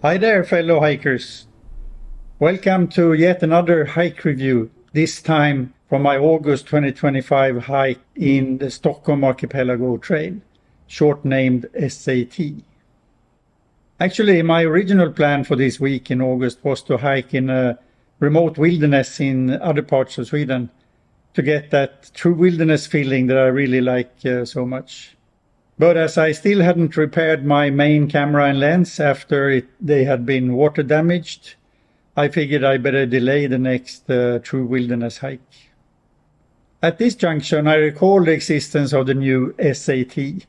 Hi there, fellow hikers. Welcome to yet another hike review, this time from my August 2025 hike in the Stockholm Archipelago Trail, short named SAT. Actually, my original plan for this week in August was to hike in a remote wilderness in other parts of Sweden to get that true wilderness feeling that I really like so much. But as I still hadn't repaired my main camera and lens after they had been water damaged, I figured I better delay the next true wilderness hike. At this junction, I recall the existence of the new SAT,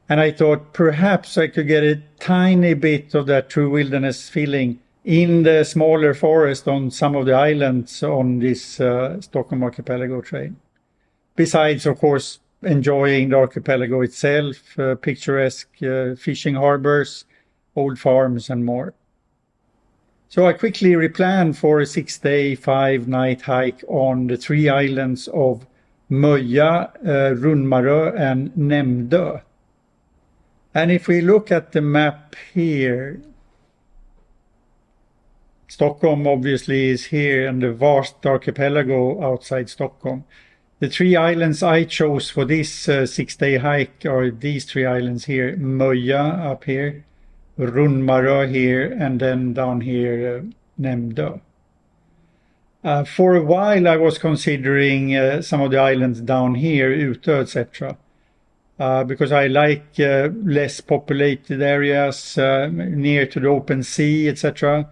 and I thought perhaps I could get a tiny bit of that true wilderness feeling in the smaller forest on some of the islands on this Stockholm Archipelago Trail. Besides, of course, enjoying the archipelago itself, picturesque fishing harbors, old farms and more. So I quickly replanned for a 6-day, 5-night hike on the 3 islands of Moya, Maro and Nem. And if we look at the map here, Stockholm obviously is here and the vast archipelago outside Stockholm. The 3 islands I chose for this 6-day hike are these 3 islands here, Moya up here, Maro here, and then down here, Nem. For a while I was considering some of the islands down here, Utö, etc. Because I like less populated areas, near to the open sea, etc.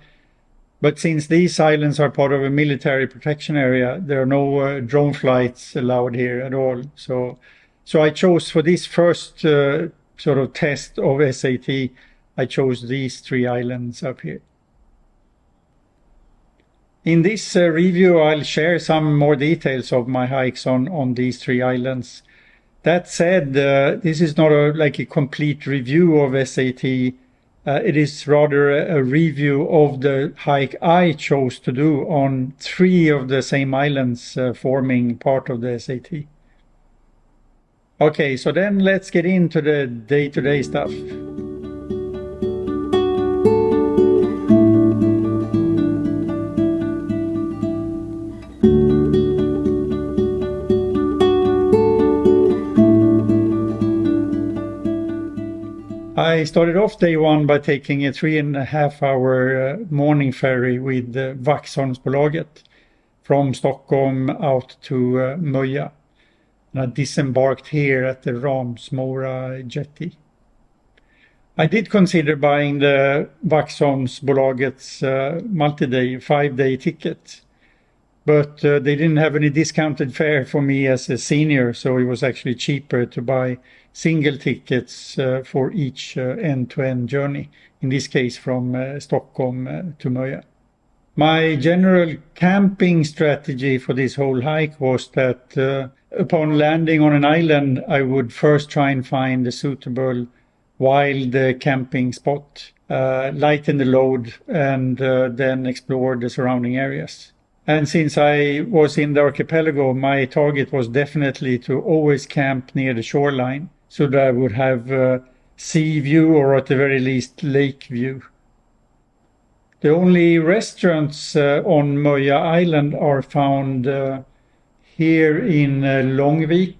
But since these islands are part of a military protection area, there are no drone flights allowed here at all. So I chose for this first sort of test of SAT, I chose these 3 islands up here. In this review, I'll share some more details of my hikes on these 3 islands. That said, this is not like a complete review of SAT. It is rather a review of the hike I chose to do on 3 of the same islands forming part of the SAT. Okay, so then let's get into the day-to-day stuff. I started off day 1 by taking a 3.5-hour morning ferry with Vaxholmsbolaget from Stockholm out to Moya. And I disembarked here at the Ramsmora jetty. I did consider buying the Vaxholmsbolaget's multi-day 5-day ticket, but they didn't have any discounted fare for me as a senior, so it was actually cheaper to buy single tickets for each end-to-end journey, in this case from Stockholm to Moya. My general camping strategy for this whole hike was that upon landing on an island, I would first try and find a suitable wild camping spot, lighten the load, and then explore the surrounding areas. And since I was in the archipelago, my target was definitely to always camp near the shoreline, so that I would have sea view or at the very least lake view. The only restaurants on Moya Island are found here in Långvik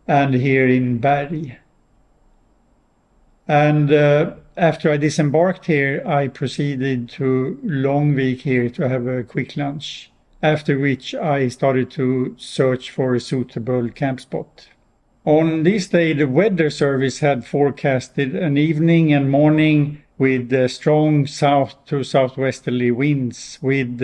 and here in Berg. And after I disembarked here, I proceeded to Långvik here to have a quick lunch, after which I started to search for a suitable camp spot. On this day, the weather service had forecasted an evening and morning with strong south to southwesterly winds with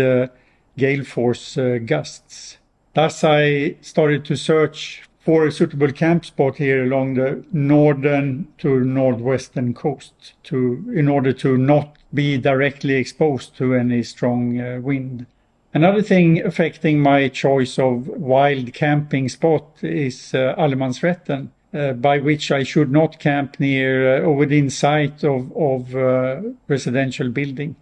gale force gusts. Thus, I started to search for a suitable camp spot here along the northern to northwestern coast in order to not be directly exposed to any strong wind. Another thing affecting my choice of wild camping spot is allemansrätten, by which I should not camp near or within sight of residential building.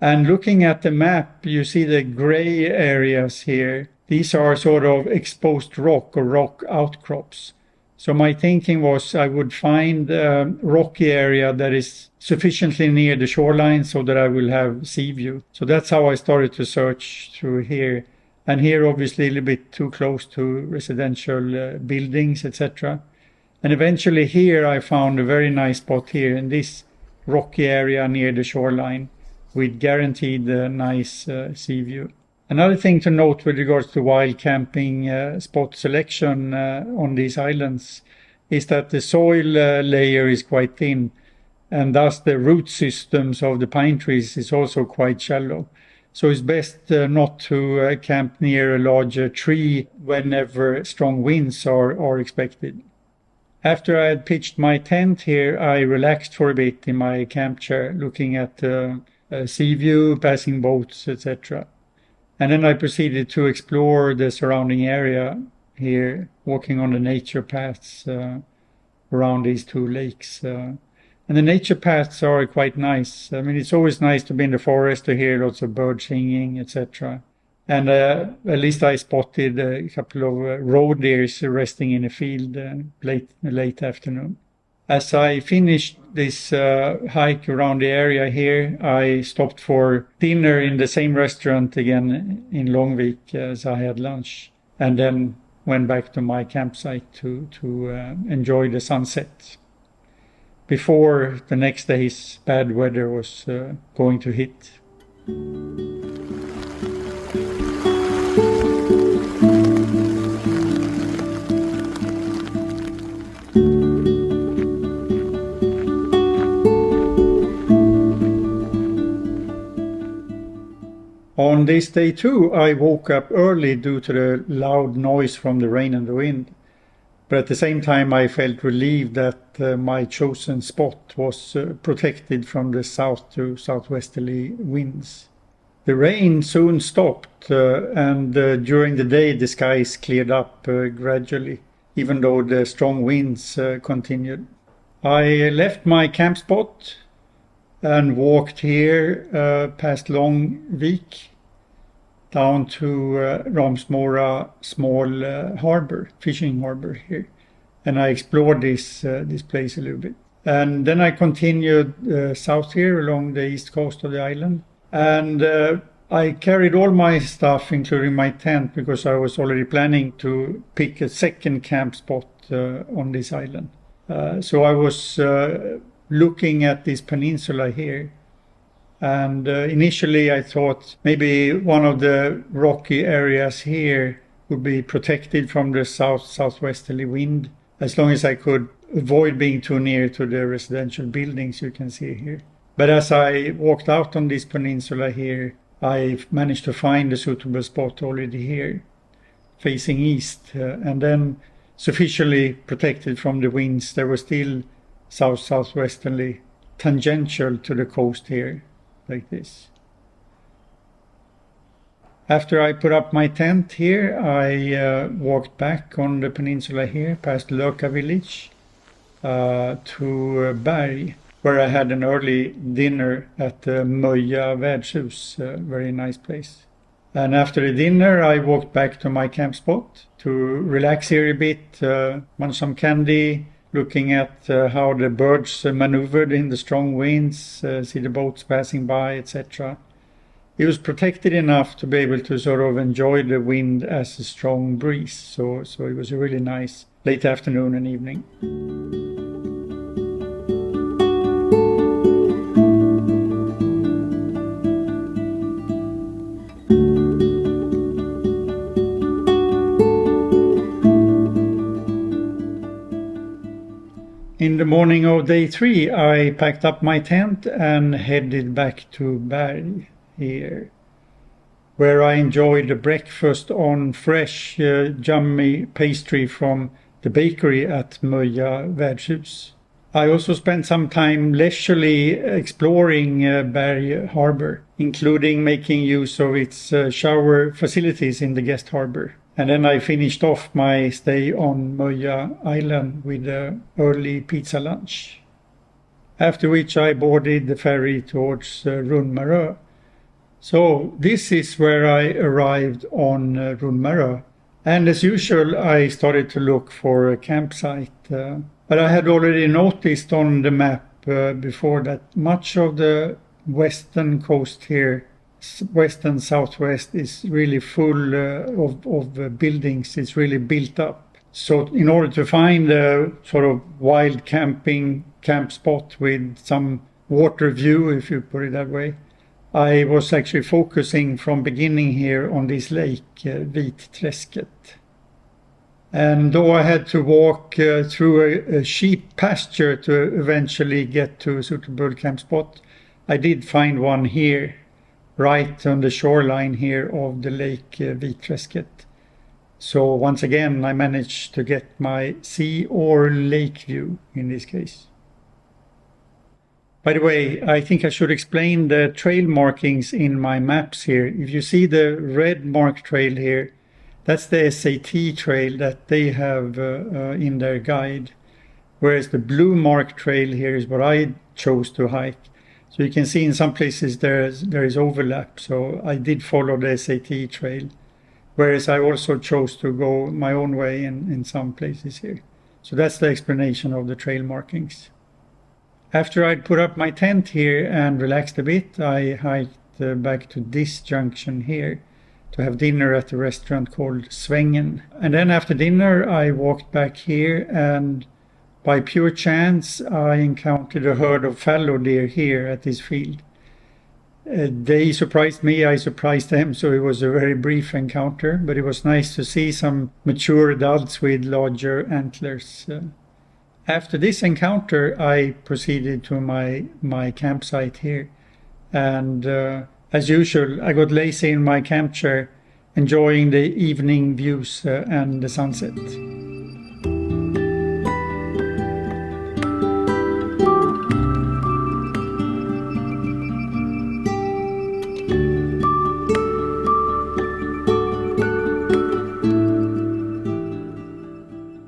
And looking at the map, you see the gray areas here. These are sort of exposed rock or rock outcrops. So my thinking was I would find a rocky area that is sufficiently near the shoreline so that I will have sea view. So that's how I started to search through here. And here obviously a little bit too close to residential buildings, etc. And eventually here I found a very nice spot here in this rocky area near the shoreline with guaranteed nice sea view. Another thing to note with regards to wild camping spot selection on these islands is that the soil layer is quite thin, and thus the root systems of the pine trees is also quite shallow. So it's best not to camp near a larger tree whenever strong winds are expected. After I had pitched my tent here, I relaxed for a bit in my camp chair, looking at the sea view, passing boats, etc. And then I proceeded to explore the surrounding area here, walking on the nature paths around these two lakes. And the nature paths are quite nice. I mean, it's always nice to be in the forest, to hear lots of birds singing, etc. And at least I spotted a couple of roe deers resting in a field late afternoon. As I finished this hike around the area here, I stopped for dinner in the same restaurant again in Långvik as I had lunch, and then went back to my campsite to enjoy the sunset before the next day's bad weather was going to hit. On this day too, I woke up early due to the loud noise from the rain and the wind. But at the same time, I felt relieved that my chosen spot was protected from the south to southwesterly winds. The rain soon stopped, and during the day the skies cleared up gradually, even though the strong winds continued. I left my camp spot and walked here past Långvik down to Ramsmora small harbor, fishing harbor here. And I explored this place a little bit. And then I continued south here along the east coast of the island. And I carried all my stuff, including my tent, because I was already planning to pick a second camp spot on this island. So I was looking at this peninsula here. And initially I thought maybe one of the rocky areas here would be protected from the southwesterly wind, as long as I could avoid being too near to the residential buildings you can see here. But as I walked out on this peninsula here, I managed to find a suitable spot already here, facing east, and then sufficiently protected from the winds. There was still southwesterly, tangential to the coast here, like this. After I put up my tent here, I walked back on the peninsula here, past Löka village, to Berg, where I had an early dinner at the Moya värdshus, a very nice place. And after the dinner, I walked back to my camp spot to relax here a bit, munch some candy, looking at how the birds maneuvered in the strong winds, see the boats passing by, etc. It was protected enough to be able to sort of enjoy the wind as a strong breeze. So it was a really nice late afternoon and evening. In the morning of day 3, I packed up my tent and headed back to Berg here, where I enjoyed a breakfast on fresh, yummy pastry from the bakery at Moya värdshus. I also spent some time leisurely exploring Berg Harbour, including making use of its shower facilities in the guest harbour. And then I finished off my stay on Moya Island with an early pizza lunch. After which I boarded the ferry towards Maro. So this is where I arrived on Maro And as usual, I started to look for a campsite. But I had already noticed on the map before that much of the western coast here, west and southwest, is really full of buildings. It's really built up. So in order to find a sort of wild camp spot with some water view, if you put it that way, I was actually focusing from beginning here on this lake, Vitträsket. And though I had to walk through a sheep pasture to eventually get to a suitable camp spot, I did find one here, right on the shoreline here of the lake Vitträsket. So once again, I managed to get my sea or lake view in this case. By the way, I think I should explain the trail markings in my maps here. If you see the red marked trail here, that's the SAT trail that they have in their guide. Whereas the blue marked trail here is what I chose to hike. So you can see in some places there is overlap. So I did follow the SAT trail. Whereas I also chose to go my own way in some places here. So that's the explanation of the trail markings. After I'd put up my tent here and relaxed a bit, I hiked back to this junction here to have dinner at a restaurant called Svängen. And then after dinner, I walked back here, and by pure chance, I encountered a herd of fallow deer here at this field. They surprised me, I surprised them, so it was a very brief encounter, but it was nice to see some mature adults with larger antlers. After this encounter, I proceeded to my campsite here, and as usual, I got lazy in my camp chair, enjoying the evening views and the sunset.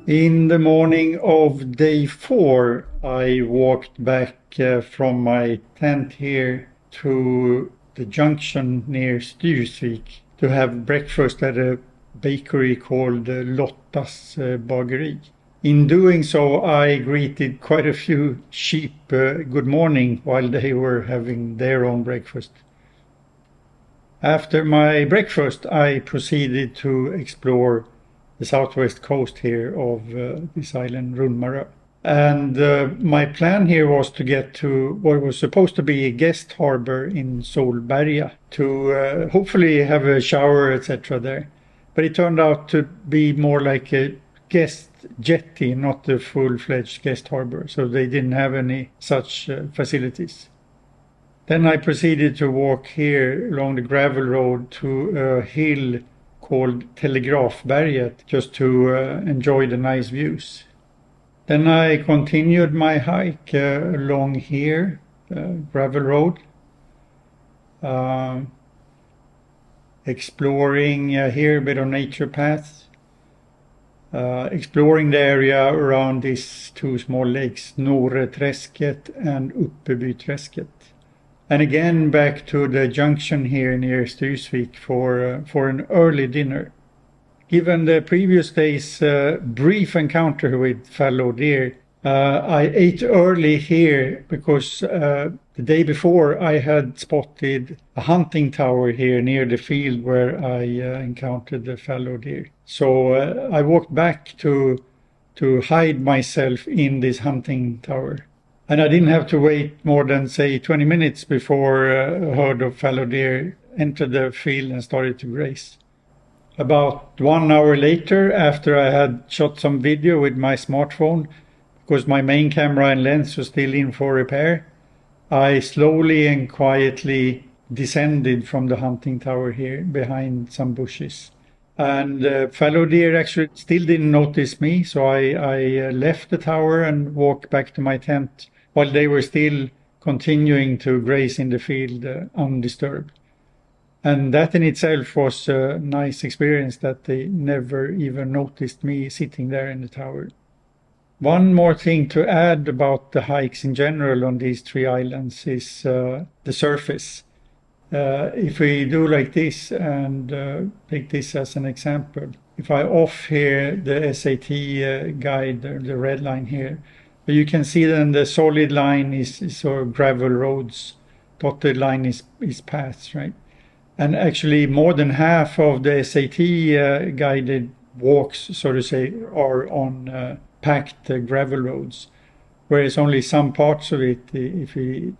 In the morning of day 4, I walked back from my tent here to the junction near Styrsvik to have breakfast at a bakery called Lotta's Bageri. In doing so, I greeted quite a few sheep good morning while they were having their own breakfast. After my breakfast, I proceeded to explore the southwest coast here of this island, Maro. And my plan here was to get to what was supposed to be a guest harbor in Solberga to hopefully have a shower, etc. there. But it turned out to be more like a guest jetty, not a full-fledged guest harbor. So they didn't have any such facilities. Then I proceeded to walk here along the gravel road to a hill called Telegrafberget, just to enjoy the nice views. Then I continued my hike along here, gravel road, exploring here a bit of nature paths, exploring the area around these two small lakes, Norreträsket and Uppebyträsket. And again back to the junction here near Styrsvik for an early dinner. Given the previous day's brief encounter with fallow deer, I ate early here because the day before I had spotted a hunting tower here near the field where I encountered the fallow deer. So I walked back to hide myself in this hunting tower. And I didn't have to wait more than, say, 20 minutes before a herd of fallow deer entered the field and started to graze. About 1 hour later, after I had shot some video with my smartphone, because my main camera and lens was still in for repair, I slowly and quietly descended from the hunting tower here behind some bushes. And fallow deer actually still didn't notice me, so I left the tower and walked back to my tent while they were still continuing to graze in the field undisturbed. And that in itself was a nice experience, that they never even noticed me sitting there in the tower. One more thing to add about the hikes in general on these 3 islands is the surface. If we do like this and take this as an example, if I off here the SAT guide, the red line here, but you can see then the solid line is sort of gravel roads, dotted line is paths, right? And actually more than half of the SAT guided walks, so to say, are on packed gravel roads, whereas only some parts of it, if we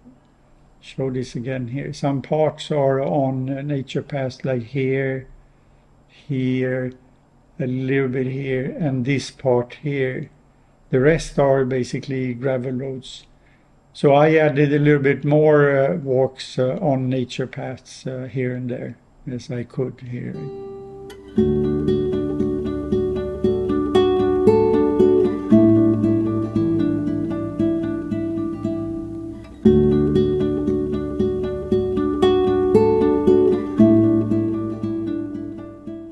show this again here, some parts are on nature paths like here, a little bit here, and this part here. The rest are basically gravel roads. So I added a little bit more walks on nature paths here and there as I could here.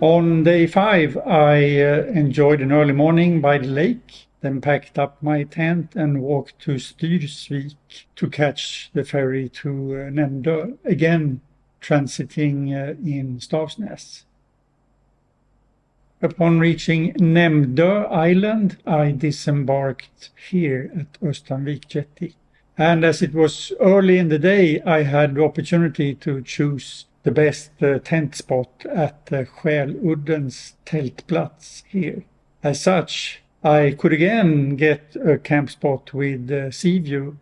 On day 5, I enjoyed an early morning by the lake, then packed up my tent and walked to Styrsvik to catch the ferry to Nämdö, again transiting in Stavsnäs. Upon reaching Nämdö Island, I disembarked here at Östanvik Jetty. And as it was early in the day, I had the opportunity to choose the best tent spot at Skäluddens Tältplats here. As such, I could again get a camp spot with sea view,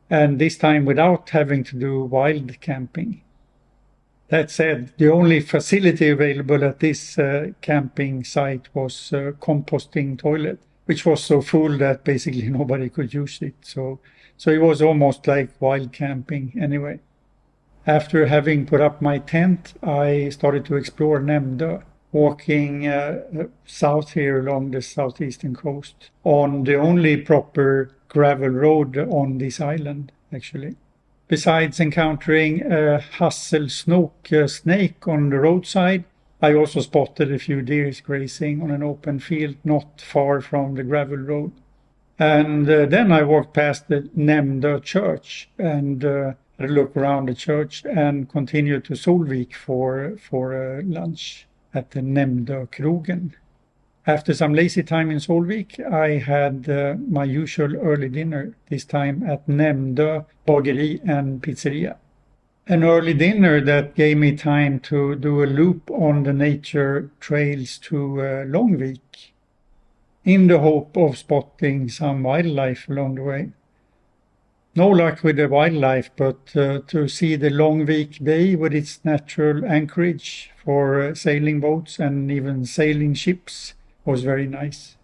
and this time without having to do wild camping. That said, the only facility available at this camping site was a composting toilet, which was so full that basically nobody could use it. So it was almost like wild camping anyway. After having put up my tent, I started to explore Nämdö, walking south here along the southeastern coast on the only proper gravel road on this island, actually. Besides encountering a hasselsnook snake on the roadside, I also spotted a few deer grazing on an open field not far from the gravel road. And then I walked past the Nämdö church and had a look around the church and continued to Solvik for lunch at the Nämdö Krogen. After some lazy time in Solvik, I had my usual early dinner, this time at Nämdö Bageri and Pizzeria. An early dinner that gave me time to do a loop on the nature trails to Långvik, in the hope of spotting some wildlife along the way. No luck with the wildlife, but to see the Långvik Bay with its natural anchorage for sailing boats and even sailing ships was very nice.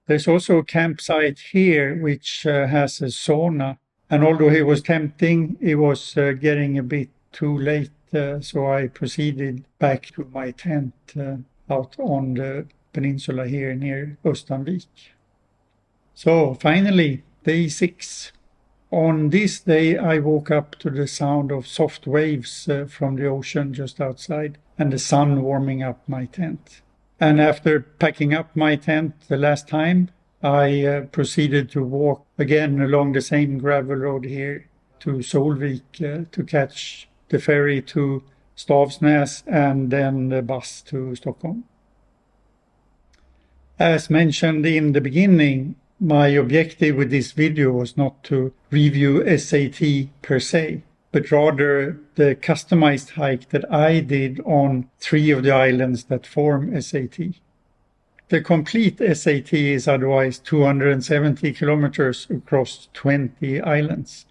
There's also a campsite here which has a sauna, and although it was tempting, it was getting a bit too late, so I proceeded back to my tent out on the peninsula here near Östanvik. So finally, day 6. On this day, I woke up to the sound of soft waves from the ocean just outside and the sun warming up my tent. And after packing up my tent the last time, I proceeded to walk again along the same gravel road here to Solvik to catch the ferry to Stavsnäs and then the bus to Stockholm. As mentioned in the beginning, my objective with this video was not to review SAT per se, but rather the customized hike that I did on 3 of the islands that form SAT. The complete SAT is otherwise 270 kilometers across 20 islands,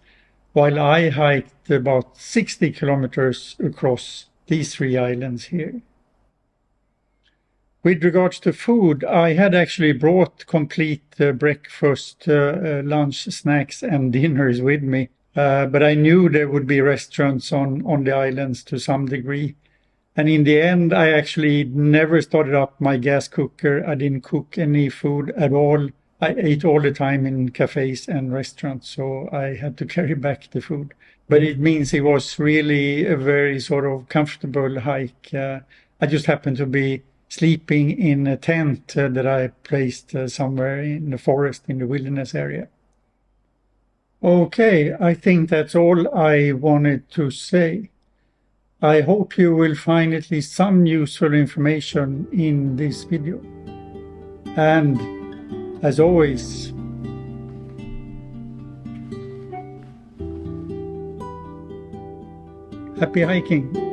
while I hiked about 60 kilometers across these 3 islands here. With regards to food, I had actually brought complete breakfast, lunch, snacks and dinners with me, but I knew there would be restaurants on the islands to some degree. And in the end, I actually never started up my gas cooker. I didn't cook any food at all. I ate all the time in cafes and restaurants, so I had to carry back the food. But it means it was really a very sort of comfortable hike. I just happened to be sleeping in a tent that I placed somewhere in the forest in the wilderness area. Okay, I think that's all I wanted to say. I hope you will find at least some useful information in this video. And as always, happy hiking!